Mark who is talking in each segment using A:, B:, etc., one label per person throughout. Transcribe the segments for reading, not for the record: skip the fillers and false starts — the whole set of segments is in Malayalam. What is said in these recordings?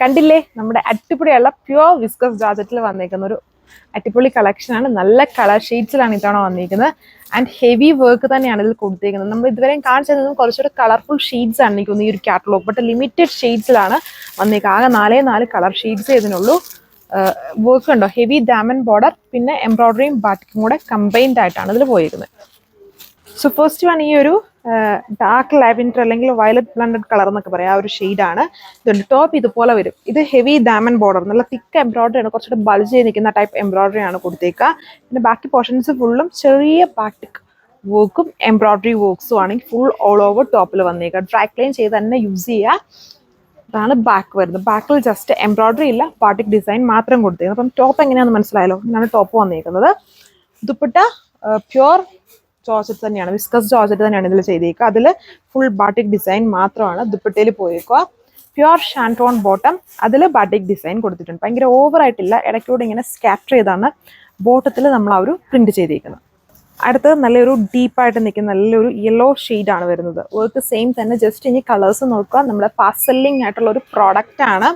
A: കണ്ടില്ലേ നമ്മുടെ അടിപൊളിയുള്ള പ്യുവർ വിസ്കസ് ജോർജറ്റിൽ വന്നേക്കുന്ന ഒരു അടിപൊളി കളക്ഷൻ ആണ്. നല്ല കളർ ഷെയ്ഡ്സിലാണ് ഇത്തവണ വന്നിരിക്കുന്നത് ആൻഡ് ഹെവി വർക്ക് തന്നെയാണ് ഇതിൽ കൊടുത്തിരിക്കുന്നത്. നമ്മൾ ഇതുവരെയും കാണിച്ചതും കുറച്ചുകൂടെ കളർഫുൾ ഷെയ്ഡ്സ് ആണ് എനിക്ക് തോന്നുന്നു ഈ ഒരു കാറ്റലോഗ്. ബട്ട് ലിമിറ്റഡ് ഷെയ്ഡ്സിലാണ് വന്നേക്കുക. ആകെ 4 കളർ ഷെയ്ഡ്സ് ഇതിനുള്ളൂ. വർക്ക് ഉണ്ടോ, ഹെവി ഡയമണ്ട് ബോർഡർ പിന്നെ എംബ്രോയിഡറിയും ബാറ്റിക്കും കൂടെ കമ്പൈൻഡ് ആയിട്ടാണ് ഇതിൽ പോയിരിക്കുന്നത്. സോ ഫസ്റ്റ് വൺ ഈ ഒരു ഡാർക്ക് ലാവൻഡർ അല്ലെങ്കിൽ വയലറ്റ് ബ്ലണ്ടഡ് കളർ എന്നൊക്കെ പറയാം, ആ ഒരു ഷെയ്ഡാണ്. ഇതുണ്ട് ടോപ്പ് ഇതുപോലെ വരും. ഇത് ഹെവി ഡയമണ്ട് ബോർഡർ, നല്ല തിക്ക് എംബ്രോയിഡറി ആണ്, കുറച്ചുകൂടെ ബൾജ് ചെയ്ത് നിൽക്കുന്ന ടൈപ്പ് എംബ്രോയിഡറി ആണ് കൊടുത്തേക്കുക. പിന്നെ ബാക്കി പോർഷൻസ് ഫുള്ളും ചെറിയ ബാറ്റിക് വർക്കും എംബ്രോയിഡറി വർക്ക്സും ആണെങ്കിൽ ഫുൾ ഓൾ ഓവർ ടോപ്പിൽ വന്നേക്കുക. ഡ്രൈ ക്ലീൻ ചെയ്ത് തന്നെ യൂസ് ചെയ്യുക. ഇതാണ് ബാക്ക് വരുന്നത്. ബാക്കിൽ ജസ്റ്റ് എംബ്രോയിഡറി ഇല്ല, ബാറ്റിക് ഡിസൈൻ മാത്രം കൊടുത്തേക്കുന്നത്. അപ്പം ടോപ്പ് എങ്ങനെയാണെന്ന് മനസ്സിലായല്ലോ. ഇങ്ങനെയാണ് ടോപ്പ് വന്നേക്കുന്നത്. ദുപ്പട്ട പ്യുവർ ജോർജറ്റ് തന്നെയാണ്, വിസ്കസ് ജോർജറ്റ് തന്നെയാണ് ഇതിൽ ചെയ്തേക്കുക. അതിൽ ഫുൾ ബാറ്റിക് ഡിസൈൻ മാത്രമാണ് ദുപ്പട്ടയിൽ പോയേക്കുക. പ്യുവർ ഷാൻറ്റോൺ ബോട്ടം, അതിൽ ബാറ്റിക് ഡിസൈൻ കൊടുത്തിട്ടുണ്ട്. ഭയങ്കര ഓവറായിട്ടില്ല, ഇടയ്ക്കൂടെ ഇങ്ങനെ സ്കാറ്റർ ചെയ്താണ് ബോട്ടത്തിൽ നമ്മൾ ആ ഒരു പ്രിന്റ് ചെയ്തേക്കുന്നത്. അടുത്തത് നല്ലൊരു ഡീപ്പായിട്ട് നിൽക്കുന്ന നല്ലൊരു യെല്ലോ ഷെയ്ഡാണ് വരുന്നത്. വർക്ക് സെയിം തന്നെ, ജസ്റ്റ് ഇനി കളേഴ്സ് നോക്കുക. നമ്മുടെ ഫാസ്റ്റ് സെല്ലിംഗ് ആയിട്ടുള്ള ഒരു പ്രോഡക്റ്റ് ആണ്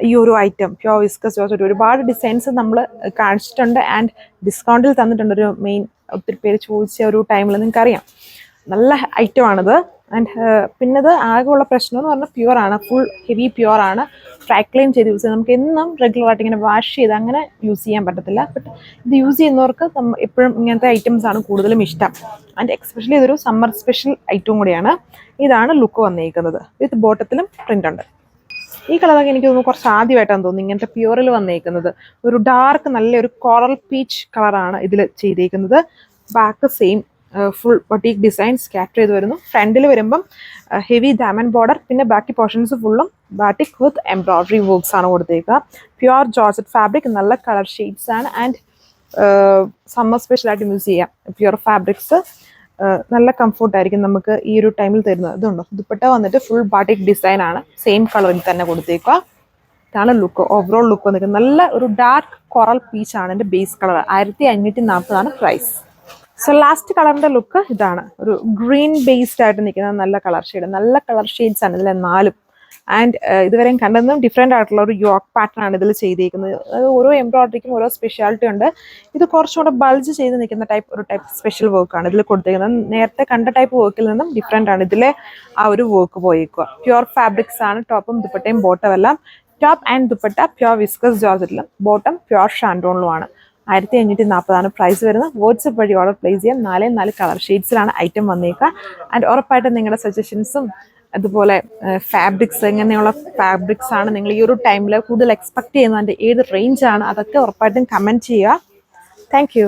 A: ഈ ഒരു ഐറ്റം പ്യുവർ വിസ്കസ് ജോർജറ്റ്. ഒരുപാട് ഡിസൈൻസ് നമ്മൾ കാണിച്ചിട്ടുണ്ട് ആൻഡ് ഡിസ്കൗണ്ടിൽ തന്നിട്ടുണ്ട്. ഒരു മെയിൻ ഒത്തിരി പേര് ചോദിച്ച ഒരു ടൈമിൽ നിങ്ങൾക്കറിയാം, നല്ല ഐറ്റമാണിത്. ആൻഡ് പിന്നെ ഇത് ആകെയുള്ള പ്രശ്നം എന്ന് പറഞ്ഞാൽ പ്യുവർ ആണ്, ഫുൾ ഹെവി പ്യുവർ ആണ്. ഡ്രൈ ക്ലീൻ ചെയ്ത് യൂസ് ചെയ്യാം. നമുക്ക് എന്നും റെഗുലറായിട്ട് ഇങ്ങനെ വാഷ് ചെയ്ത് അങ്ങനെ യൂസ് ചെയ്യാൻ പറ്റത്തില്ല. ബട്ട് ഇത് യൂസ് ചെയ്യുന്നവർക്ക് എപ്പോഴും ഇങ്ങനത്തെ ഐറ്റംസ് ആണ് കൂടുതലും ഇഷ്ടം. ആൻഡ് എക്സ്പെഷ്യലി ഇതൊരു സമ്മർ സ്പെഷ്യൽ ഐറ്റവും കൂടിയാണ്. ഇതാണ് ലുക്ക് വന്നിരിക്കുന്നത്. വിത്ത് ബോട്ടത്തിലും പ്രിന്റ് ഉണ്ട്. ഈ കളറൊക്കെ എനിക്ക് തോന്നുന്നു കുറച്ച് ആദ്യമായിട്ടാണ് തോന്നുന്നു ഇങ്ങനത്തെ പ്യുവറിൽ വന്നേക്കുന്നത്. ഒരു ഡാർക്ക് നല്ലൊരു കോറൽ പീച്ച് കളറാണ് ഇതിൽ ചെയ്തേക്കുന്നത്. Back same full boutique design scatter ചെയ്ത് വരുന്നു. ഫ്രണ്ടിൽ വരുമ്പം ഹെവി ഡയമണ്ട് ബോർഡർ, പിന്നെ ബാക്കി പോർഷൻസ് ഫുള്ളും ബാറ്റിക് വിത്ത് എംബ്രോയിഡറി വർക്ക്സ് ആണ് കൊടുത്തേക്കുക. പ്യുവർ ജോർജറ്റ് ഫാബ്രിക്, നല്ല കളർ ഷെയ്ഡ്സ് ആണ് ആൻഡ് സമ്മർ സ്പെഷ്യലായിട്ട് യൂസ് ചെയ്യാം. പ്യുവർ ഫാബ്രിക്സ് നല്ല കംഫർട്ടായിരിക്കും നമുക്ക് ഈ ഒരു ടൈമിൽ തരുന്നത്. ഇതുണ്ടോ, ദുപ്പട്ട വന്നിട്ട് ഫുൾ ബാറ്റിക് ഡിസൈൻ ആണ്, സെയിം കളറിൽ തന്നെ കൊടുത്തേക്കുക. ഇതാണ് ലുക്ക്, ഓവറോൾ ലുക്ക് വന്നിരിക്കുന്നത്. നല്ല ഒരു ഡാർക്ക് കോറൽ പീച്ച് ആണ് എൻ്റെ base colour. 1540 price. So last കളറിന്റെ ലുക്ക് ഇതാണ്, ഒരു ഗ്രീൻ ബേസ്ഡ് ആയിട്ട് നിൽക്കുന്ന നല്ല കളർ ഷെയ്ഡ്. നല്ല കളർ ഷെയ്ഡ്സ് ആണ് ഇതിലെ 4. ആൻഡ് ഇതുവരെയും കണ്ടതും ഡിഫറെൻ്റ് ആയിട്ടുള്ള ഒരു യോക്ക് പാറ്റേൺ ആണ് ഇതിൽ ചെയ്തേക്കുന്നത്. അത് ഓരോ എംബ്രോയിഡറിക്കും ഓരോ സ്പെഷ്യാലിറ്റി ഉണ്ട്. ഇത് കുറച്ചുകൂടെ ബൾജ് ചെയ്ത് നിൽക്കുന്ന ഒരു ടൈപ്പ് സ്പെഷ്യൽ വർക്കാണ് ഇതിൽ കൊടുത്തേക്കുന്നത്. നേരത്തെ കണ്ട ടൈപ്പ് വർക്കിൽ നിന്നും ഡിഫറെൻ്റ് ആണ് ഇതിലെ ആ ഒരു വർക്ക് പോയേക്കുക. പ്യുവർ ഫാബ്രിക്സ് ആണ് ടോപ്പും ദുപ്പട്ടയും ബോട്ടം എല്ലാം. Top and dupatta pure viscose ജോർജറ്റിലും ബോട്ടം പ്യുവർ ഷാൻഡോണിലുമാണ്. 1540 പ്രൈസ് വരുന്നത്. വാട്സ്ആപ്പ് വഴി ഓർഡർ പ്ലേസ് ചെയ്യാം. 4 കളർ ഷെയ്ഡ്സിലാണ് ഐറ്റം വന്നേക്കുക. ആൻഡ് ഉറപ്പായിട്ടും നിങ്ങളുടെ സജഷൻസും അതുപോലെ ഫാബ്രിക്സ്, എങ്ങനെയുള്ള ഫാബ്രിക്സ് ആണ് നിങ്ങൾ ഈ ഒരു ടൈമിൽ കൂടുതൽ എക്സ്പെക്ട് ചെയ്യുന്നതിൻ്റെ ഏത് റേഞ്ചാണ്, അതൊക്കെ ഉറപ്പായിട്ടും കമൻറ്റ് ചെയ്യുക. Thank you.